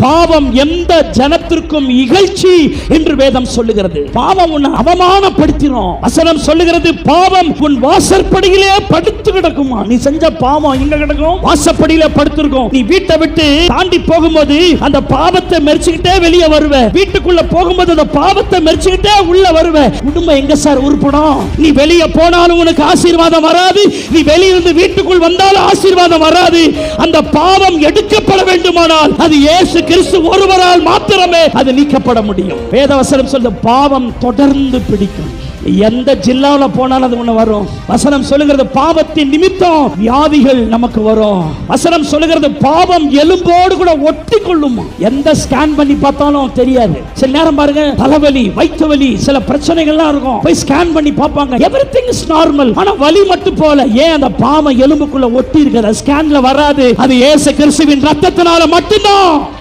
பாவம் எந்த ஜனத்திற்கும் இகழ்ச்சி என்று வேதம் சொல்லுகிறது. பாவம் உன்னை அவமானப்படுத்திடும். வசனம் சொல்லுகிறது, பாவம் உன் வாசற்படியிலே படுத்து கிடக்குமா. நீ செஞ்ச பாவம் எங்க கிடக்கும்? வாசற்படியில படுத்திருக்கும். நீ வீட்டை விட்டு தாண்டி போகும்போது அந்த பாவத்தை மெரிச்சுக்கிட்டே வெளியே வருவ. வீட்டுக்குள்ள போகும்போது அந்த பாவத்தை மெரிச்சுக்கிட்டே உள்ள வருவ. குடும்பம் எங்க சார் உருப்படும்? நீ வெளியே போனாலும் உனக்கு ஆசீர்வாதம் வராது. நீ வெளியிருந்து வீட்டுக்குள் வந்தாலும் ஆசீர்வாதம் வராது. அந்த பாவம் எடுக்கப்பட வேண்டுமானால் அது இயேசு கிறிஸ்து ஒருவரால் மாத்திரமே அது நீக்கப்பட முடியும். வேதவசனம் சொல்ல பாவம் தொடர்ந்து பிடிக்கும். எந்த ஜில்லாவுல போனாலும் அது ஒண்ணு வரும். வசனம் சொல்லுகிறது, பாவத்தின் நிமித்தம் வியாதிகள் நமக்கு வரும். வசனம் சொல்லுகிறது, பாவம் எலும்போடு கூட ஒட்டி கொள்ளுமா. எந்த ஸ்கேன் பண்ணி பார்த்தாலும் தெரியாது. சில நேரம் பாருங்க, தலைவலி, வயிற்று வலி, சில பிரச்சனைகள்லாம் இருக்கும். போய் ஸ்கேன் பண்ணி பார்ப்பாங்க, எவ்ரிதிங் இஸ் நார்மல். ஆனா வலி மட்டும் போல. ஏன்? அந்த பாவம் எலும்புக்குள்ள ஒட்டி இருக்குது. ஸ்கேன்ல வராது. அது இயேசு கிறிஸ்துவின் ரத்தத்தினால மட்டும்தான்.